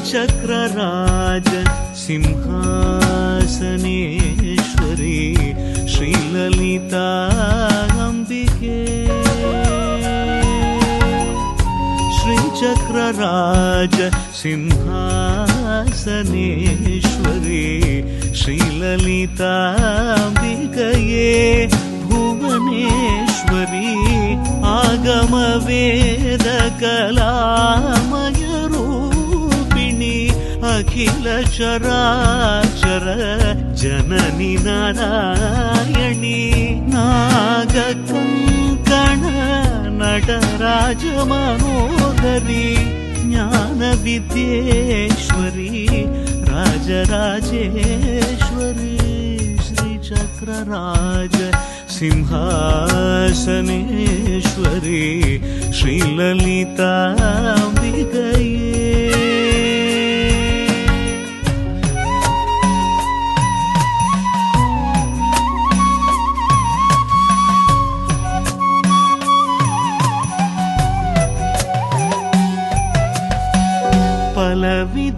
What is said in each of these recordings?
श्रीचक्रराज सिंहासनेश्वरी श्रीललिताम्बिके श्रीचक्रराज सिंहासनेश्वरी श्रीललिताम्बिकये भुवनेश्वरी आगमवेदकलामय रूपिणी अखिल चराचर जननी नारायणी नागकङ्कण नटराज मनोहरी ज्ञान विद्येश्वरी राजराजेश्वरी श्रीचक्रराज सिंहासनेश्वरी श्रीललिताम्बिकये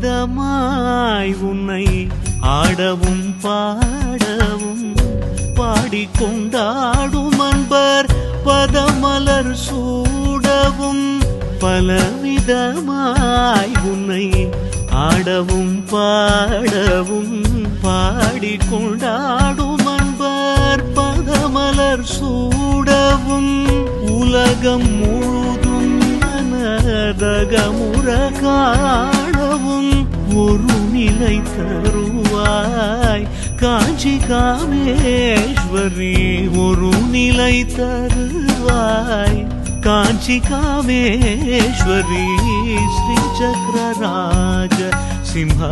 பலவிதமாய் உன்னை ஆடவும் பாடவும் பாடிக்கொண்டாடும் அன்பர் பதமலர் சூடவும் பலவிதமாய் உன்னை ஆடவும் பாடவும் பாடிக்கொண்டாடும் அன்பர் பதமலர் சூடவும் உலகம் முழுதும் மனதகமுற காணவும் ஒரு நிலை தருவாய் காஞ்சி காமேஸ்வரி ஒரு நிலை தருவாய் காஞ்சி காமேஸ்வரி श्रीचक्रराज सिंहासनेश्वरी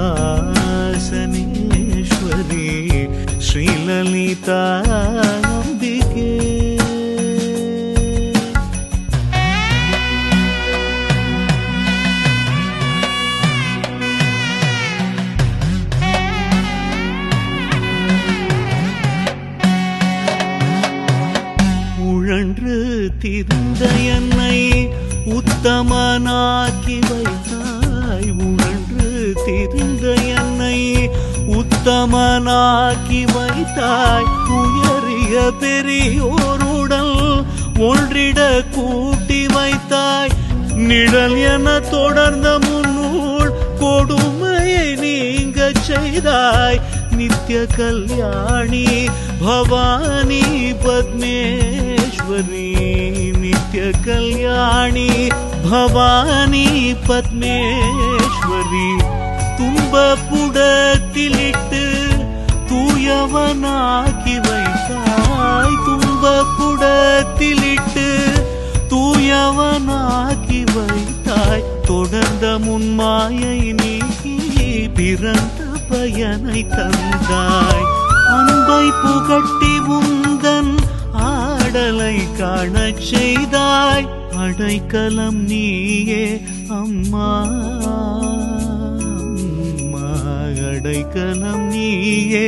श्रीललिताम्बिके திரிந்த என்னை உத்தமனாக்கி வைத்தாய் உழன்று திரிந்த என்னை உத்தமனாக்கி வைத்தாய் உயரிய பெரியோருடல் ஒன்றிட கூட்டி வைத்தாய் நிழல் என தொடர்ந்த முன்னூல் கொடுமையை நீங்க செய்தாய் नित्य कल्याणी भवानी पद्मेश्वरी नित्य कल्याणी भवानी पद्मेश्वरी துன்பப்புடத்திலிட்டு தூயவனாக்கி வைத்தாய் துன்பப்புடத்திலிட்டு தூயவனாக்கி வைத்தாய் தொடர்ந்த முன்மாயை நீக்கி பிறந்த பயனை தந்தாய் அன்பை புகட்டி உந்தன் ஆடலை காணச் செய்தாய் அடைக்கலம் நீயே அம்மா அடைக்கலம் நீயே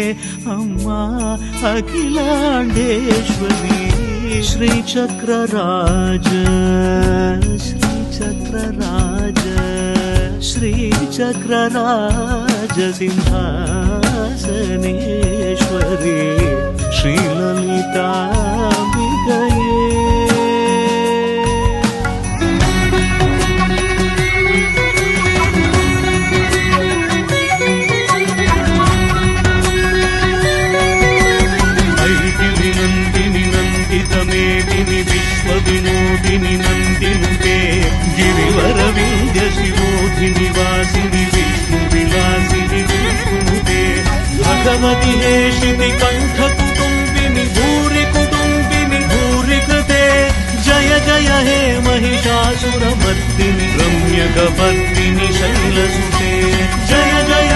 அம்மா அகிலாண்டேஸ்வரி श्रीचक्रराज श्रीचक्रराज श्रीचक्रराज सिंहासनेश्वरी श्रीललिताम्बिकये विश्वविनोदिनि नन्दिनुते गिरिवरविन्द्य शिरोधिनि वासिनि विष्णुविलासिनि विष्णुनुते भगवति हेशिति कण्ठकुटुम्बिनि भूरि कुटुम्बिनि भूरि कृते जय जय हे महिषासुरमर्दिनि रम्यकपर्दिनि शैलसुते जय जय